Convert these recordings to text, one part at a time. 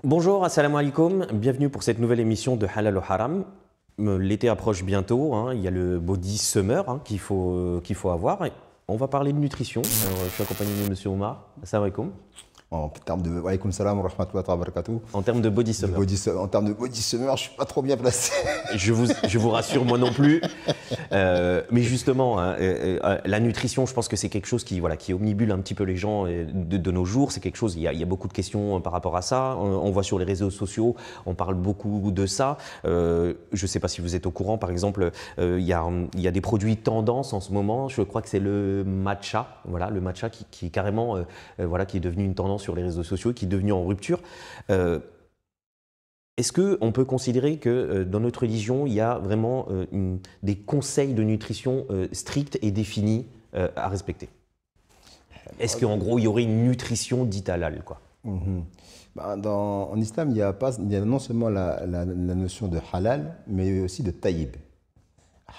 Bonjour, assalamu alaikum, bienvenue pour cette nouvelle émission de Halal ou Haram. L'été approche bientôt, il y a le body summer qu'il faut avoir. Et on va parler de nutrition. Alors, je suis accompagné de Monsieur Omar. Assalamu alaikum. En termes de wa alaykoum salam wa rahmatullahi wa barakatuh. En termes de body summer. En termes de body summer, je suis pas trop bien placé. Je vous rassure, moi non plus. Mais justement, la nutrition, je pense que c'est quelque chose qui omnibule un petit peu les gens de nos jours. C'est quelque chose, il y a beaucoup de questions par rapport à ça. On voit sur les réseaux sociaux, on parle beaucoup de ça. Je ne sais pas si vous êtes au courant, par exemple, il y a des produits tendance en ce moment. Je crois que c'est le matcha. Voilà, le matcha qui est carrément, qui est devenu une tendance sur les réseaux sociaux, qui est devenu en rupture. Est-ce qu'on peut considérer que dans notre religion, il y a vraiment des conseils de nutrition stricts et définis à respecter? Est-ce qu'en gros, il y aurait une nutrition dite halal, quoi? En islam, il y a non seulement la notion de halal, mais aussi de taïb.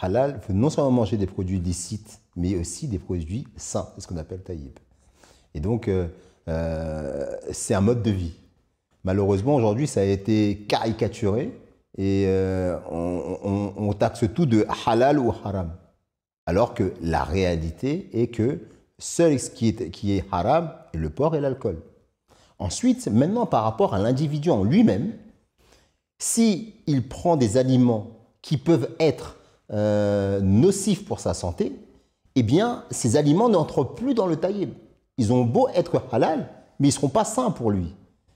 Halal, il faut non seulement manger des produits licites, mais aussi des produits sains, c'est ce qu'on appelle taïb. Et donc, c'est un mode de vie. Malheureusement, aujourd'hui, ça a été caricaturé et on taxe tout de halal ou haram. Alors que la réalité est que seul ce qui est haram est le porc et l'alcool. Ensuite, maintenant, par rapport à l'individu en lui-même, s'il prend des aliments qui peuvent être nocifs pour sa santé, eh bien, ces aliments n'entrent plus dans le taïb. Ils ont beau être halal, mais ils ne seront pas sains pour lui.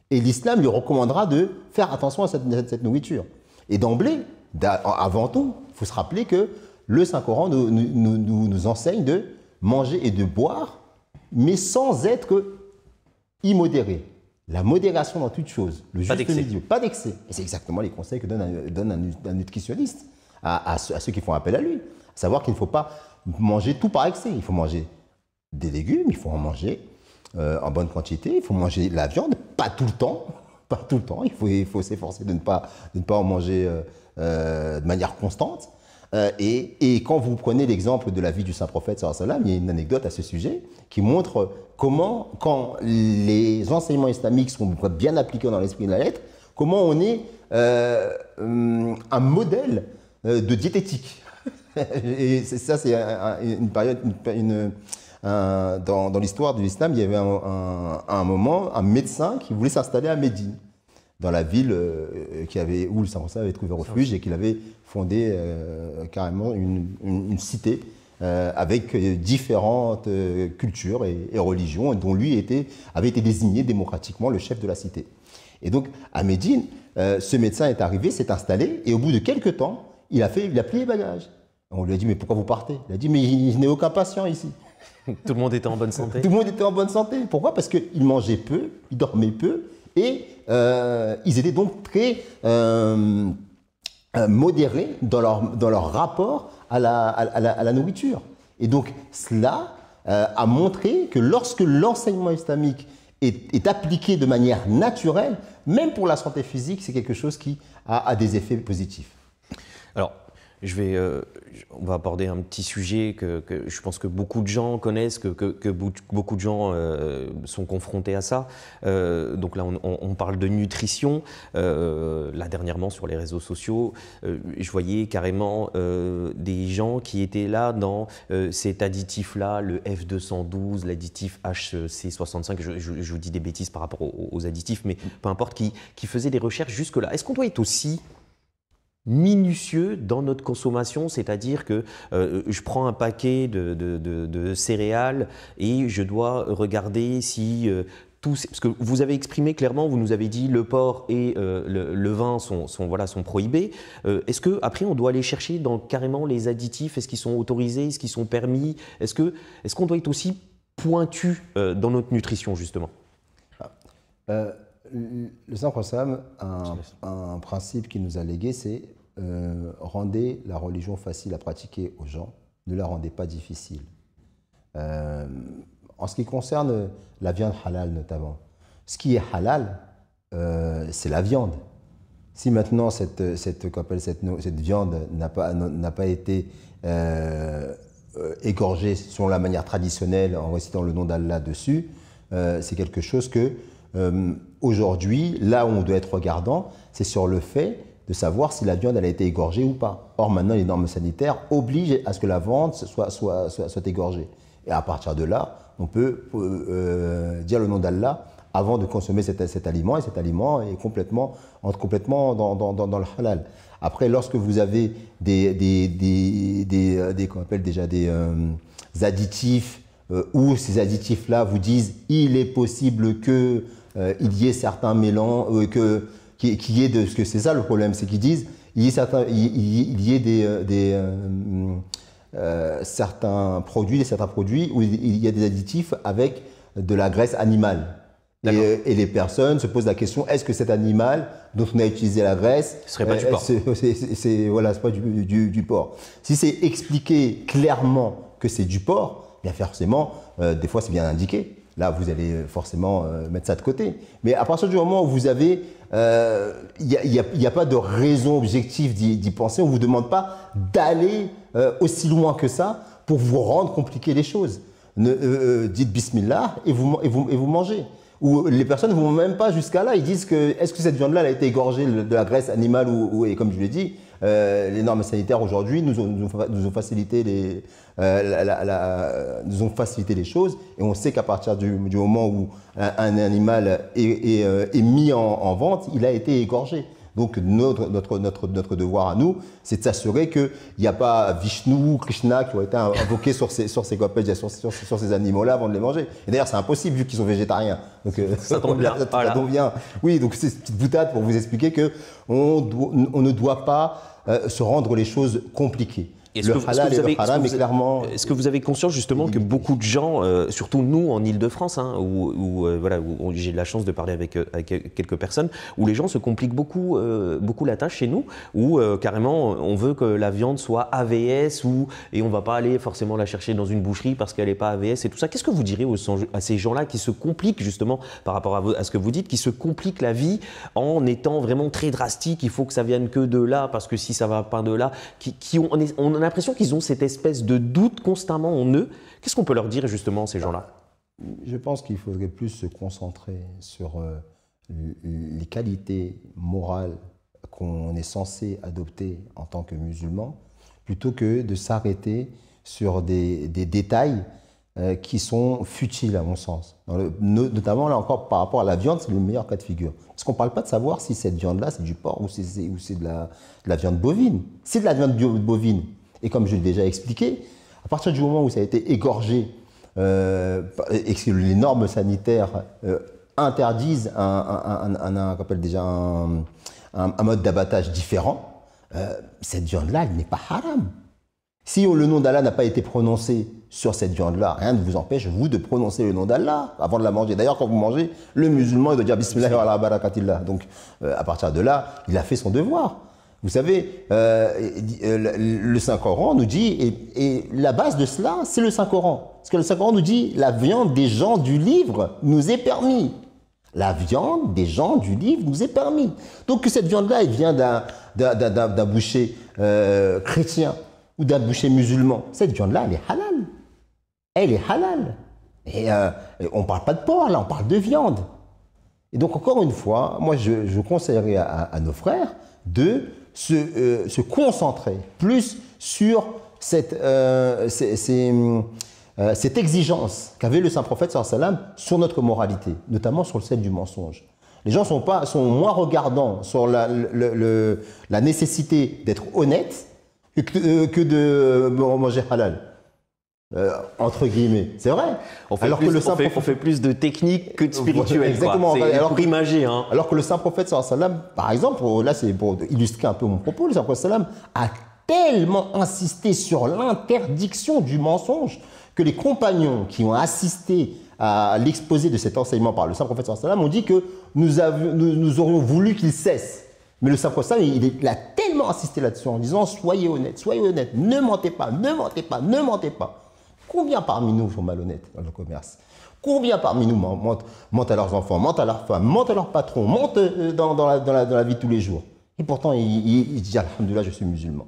Et l'islam lui recommandera de faire attention à cette nourriture. Et d'emblée, avant tout, il faut se rappeler que le Saint-Coran nous enseigne de manger et de boire, mais sans être immodéré. La modération dans toute chose, le juste milieu, pas d'excès. Et c'est exactement les conseils que donne un nutritionniste à ceux qui font appel à lui. À savoir qu'il ne faut pas manger tout par excès. Il faut manger des légumes, il faut en manger en bonne quantité, il faut manger de la viande, pas tout le temps, il faut s'efforcer de ne pas en manger de manière constante. Et quand vous prenez l'exemple de la vie du Saint-Prophète, il y a une anecdote à ce sujet qui montre comment, quand les enseignements islamiques sont bien appliqués dans l'esprit de la lettre, comment on est un modèle de diététique. Et ça, c'est une période, dans l'histoire de l'islam, il y avait un moment un médecin qui voulait s'installer à Médine, dans la ville où le Saint-Prophète avait trouvé refuge et qu'il avait fondé carrément une cité avec différentes cultures et religions, dont lui avait été désigné démocratiquement le chef de la cité. Et donc, à Médine, ce médecin est arrivé, s'est installé, et au bout de quelques temps, il a plié les bagages. On lui a dit, mais pourquoi vous partez? Il a dit, mais je n'ai aucun patient ici. Tout le monde était en bonne santé? Tout le monde était en bonne santé. Pourquoi? Parce qu'ils mangeaient peu, ils dormaient peu, et ils étaient donc très modérés dans leur rapport à la nourriture. Et donc, cela a montré que lorsque l'enseignement islamique est appliqué de manière naturelle, même pour la santé physique, c'est quelque chose qui a des effets positifs. Alors, on va aborder un petit sujet que je pense que beaucoup de gens connaissent, que beaucoup de gens sont confrontés à ça. Donc là, on parle de nutrition. Là, dernièrement, sur les réseaux sociaux, je voyais carrément des gens qui étaient là dans cet additif-là, le F212, l'additif HC65. Je vous dis des bêtises par rapport aux additifs, mais peu importe, qui faisaient des recherches jusque-là. Est-ce qu'on doit être aussi minutieux dans notre consommation, c'est-à-dire que je prends un paquet de céréales et je dois regarder si parce que vous avez exprimé clairement, vous nous avez dit le porc et le vin sont prohibés. Est-ce que après on doit aller chercher dans carrément les additifs? Est-ce qu'ils sont autorisés? Est-ce qu'ils sont permis? Est-ce qu'on doit être aussi pointu dans notre nutrition justement? Le Saint-Prophète a un principe qu'il nous a légué, c'est rendez la religion facile à pratiquer aux gens, ne la rendez pas difficile. En ce qui concerne la viande halal notamment, ce qui est halal, c'est la viande. Si maintenant cette viande n'a pas été égorgée selon la manière traditionnelle en récitant le nom d'Allah dessus, c'est quelque chose que aujourd'hui, là où on doit être regardant, c'est sur le fait de savoir si la viande elle a été égorgée ou pas. Or, maintenant, les normes sanitaires obligent à ce que la viande soit égorgée. Et à partir de là, on peut dire le nom d'Allah avant de consommer cet aliment. Et cet aliment est entre complètement dans le halal. Après, lorsque vous avez qu'on appelle déjà des additifs, où ces additifs-là vous disent il est possible qu'il y ait certains mélanges, qu'il y ait de ce que c'est ça le problème, c'est qu'ils disent il y ait certains produits où il y a des additifs avec de la graisse animale. Et les personnes se posent la question, est-ce que cet animal dont on a utilisé la graisse, ce serait pas du porc. C'est pas du porc. Si c'est expliqué clairement que c'est du porc, bien forcément, des fois c'est bien indiqué. Là, vous allez forcément mettre ça de côté. Mais à partir du moment où vous avez, il n'y a pas de raison objective d'y penser, on ne vous demande pas d'aller aussi loin que ça pour vous rendre compliquer les choses. Dites Bismillah et vous mangez. Ou les personnes ne vont même pas jusqu'à là, ils disent que est-ce que cette viande-là a été égorgée de la graisse animale et comme je l'ai dit, les normes sanitaires aujourd'hui nous ont facilité les choses et on sait qu'à partir du moment où un animal est mis en vente, il a été égorgé. Donc notre devoir à nous, c'est de s'assurer qu'il n'y a pas Vishnu ou Krishna qui ont été invoqués sur ces animaux-là avant de les manger. Et d'ailleurs, c'est impossible vu qu'ils sont végétariens. Donc, ça tombe bien. Ça tombe bien. Oui, donc c'est une petite boutade pour vous expliquer qu'on ne doit pas se rendre les choses compliquées. Le halal et le haram est clairement... Est-ce que vous avez conscience justement que beaucoup de gens, surtout nous en Ile-de-France, hein, où j'ai de la chance de parler avec quelques personnes, où les gens se compliquent beaucoup la tâche chez nous, où carrément on veut que la viande soit AVS et on ne va pas aller forcément la chercher dans une boucherie parce qu'elle n'est pas AVS et tout ça. Qu'est-ce que vous diriez à ces gens-là qui se compliquent justement par rapport à ce que vous dites, qui se compliquent la vie en étant vraiment très drastiques, il faut que ça vienne que de là parce que si ça ne va pas de là, on a l'impression qu'ils ont cette espèce de doute constamment en eux. Qu'est-ce qu'on peut leur dire justement, ces gens-là? Je pense qu'il faudrait plus se concentrer sur les qualités morales qu'on est censé adopter en tant que musulman, plutôt que de s'arrêter sur des détails qui sont futiles à mon sens. Notamment là encore par rapport à la viande, c'est le meilleur cas de figure. Parce qu'on ne parle pas de savoir si cette viande-là c'est du porc ou c'est de la viande bovine. C'est de la viande bovine. Et comme je l'ai déjà expliqué, à partir du moment où ça a été égorgé et que les normes sanitaires interdisent un mode d'abattage différent, cette viande-là, elle n'est pas haram. Si le nom d'Allah n'a pas été prononcé sur cette viande-là, rien ne vous empêche, vous, de prononcer le nom d'Allah avant de la manger. D'ailleurs, quand vous mangez, le musulman, il doit dire Bismillah wa ala barakatillah. Donc, à partir de là, il a fait son devoir. Vous savez, le Saint-Coran nous dit, et la base de cela, c'est le Saint-Coran. Parce que le Saint-Coran nous dit, la viande des gens du livre nous est permis. La viande des gens du livre nous est permis. Donc que cette viande-là, elle vient d'un boucher chrétien ou d'un boucher musulman, cette viande-là, elle est halal. Elle est halal. Et on ne parle pas de porc, là, on parle de viande. Et donc, encore une fois, moi, je conseillerais à nos frères de se concentrer plus sur cette exigence qu'avait le saint prophète sallallahu alayhi wa sallam sur notre moralité, notamment sur celle du mensonge. Les gens sont moins regardants sur la nécessité d'être honnête que de manger halal. Entre guillemets, c'est vrai. On fait plus de technique que de spirituel. Exactement. Pour imager. Hein. Alors que le saint prophète sallallahu alayhi wa sallam, par exemple, là c'est pour illustrer un peu mon propos, le saint prophète sallallahu alayhi wa sallam a tellement insisté sur l'interdiction du mensonge que les compagnons qui ont assisté à l'exposé de cet enseignement par le saint prophète sallallahu alayhi wa sallam ont dit que nous aurions voulu qu'il cesse. Mais le saint prophète sallallahu alayhi wa sallam, il a tellement insisté là-dessus en disant soyez honnêtes, ne mentez pas, ne mentez pas, ne mentez pas. Combien parmi nous sont malhonnêtes dans le commerce? Combien parmi nous mentent à leurs enfants, mentent à leurs femmes, mentent à leurs patrons, mentent dans la vie de tous les jours? Et pourtant, ils disent alhamdoulilah, je suis musulman.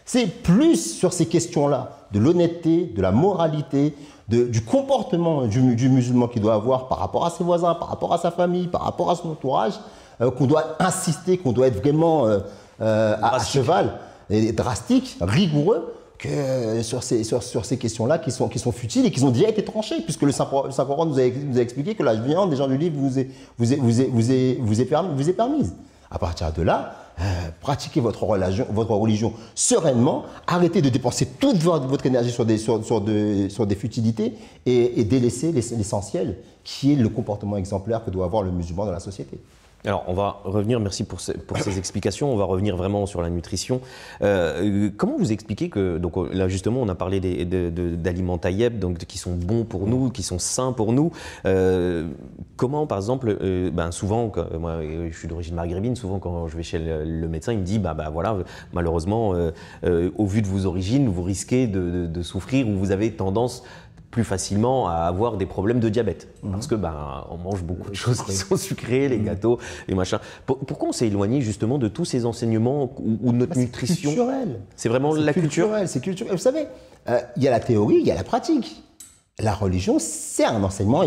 C'est plus sur ces questions-là, de l'honnêteté, de la moralité, du comportement du musulman qu'il doit avoir par rapport à ses voisins, par rapport à sa famille, par rapport à son entourage, qu'on doit insister, qu'on doit être vraiment à cheval, et drastique, rigoureux, que sur ces questions-là qui sont futiles et qui ont déjà été tranchées, puisque le Saint-Coran nous a expliqué que la viande des gens du livre vous est permise. À partir de là, pratiquez votre religion sereinement, arrêtez de dépenser toute votre énergie sur des futilités et délaissez l'essentiel, qui est le comportement exemplaire que doit avoir le musulman dans la société. Alors, on va revenir, merci pour ces explications, on va revenir vraiment sur la nutrition. Comment vous expliquez que, donc là justement, on a parlé d'aliments taïeb, donc qui sont bons pour nous, qui sont sains pour nous. Comment, par exemple, souvent, moi je suis d'origine maghrébine, souvent quand je vais chez le médecin, il me dit, voilà, malheureusement, au vu de vos origines, vous risquez de souffrir ou vous avez tendance plus facilement à avoir des problèmes de diabète. Parce que on mange beaucoup de choses qui sont sucrées, les gâteaux, les machins. Pourquoi on s'est éloigné justement de tous ces enseignements ou notre nutrition? C'est culturel. C'est vraiment la culture. C'est culturel. Vous savez, il y a la théorie, il y a la pratique. La religion, c'est un enseignement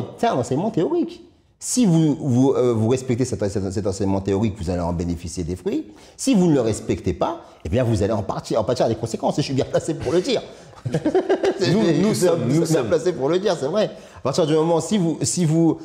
théorique. Si vous respectez cet enseignement théorique, vous allez en bénéficier des fruits. Si vous ne le respectez pas, eh bien vous allez en pâtir des conséquences. Et je suis bien placé pour le dire. Nous sommes bien placés pour le dire, c'est vrai. À partir du moment où si vous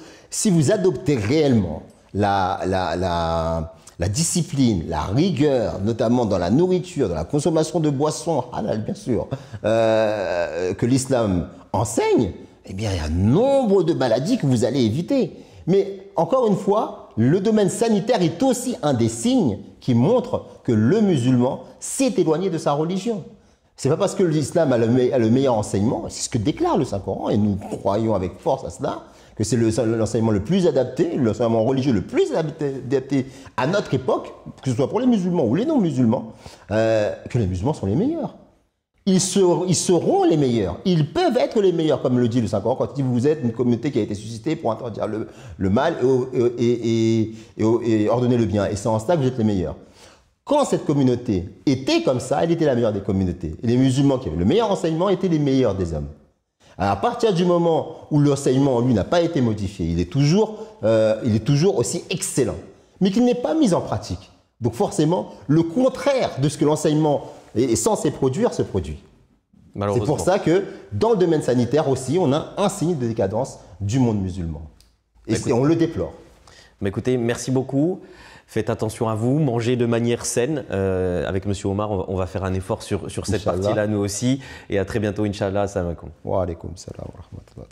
adoptez réellement la discipline, la rigueur, notamment dans la nourriture, dans la consommation de boissons halal, bien sûr, que l'islam enseigne, eh bien, il y a nombre de maladies que vous allez éviter. Mais encore une fois, le domaine sanitaire est aussi un des signes qui montrent que le musulman s'est éloigné de sa religion. C'est pas parce que l'islam a le meilleur enseignement, c'est ce que déclare le Saint-Coran, et nous croyons avec force à cela, que c'est l'enseignement le plus adapté, l'enseignement religieux le plus adapté à notre époque, que ce soit pour les musulmans ou les non-musulmans, que les musulmans sont les meilleurs. Ils seront les meilleurs. Ils peuvent être les meilleurs, comme le dit le Saint-Coran, quand il dit vous êtes une communauté qui a été suscitée pour interdire le mal et ordonner le bien. Et c'est en cela que vous êtes les meilleurs. Quand cette communauté était comme ça, elle était la meilleure des communautés. Et les musulmans qui avaient le meilleur enseignement étaient les meilleurs des hommes. Alors, à partir du moment où l'enseignement, lui, n'a pas été modifié, il est toujours aussi excellent, mais qu'il n'est pas mis en pratique. Donc forcément, le contraire de ce que l'enseignement est censé produire se produit. C'est pour ça que dans le domaine sanitaire aussi, on a un signe de décadence du monde musulman. Et on le déplore. Écoutez, merci beaucoup. Faites attention à vous, mangez de manière saine. Avec Monsieur Omar, on va faire un effort sur cette partie-là, nous aussi. Et à très bientôt, Inch'Allah. Assalamu alaikum. Wa alaikum salam wa rahmatullah.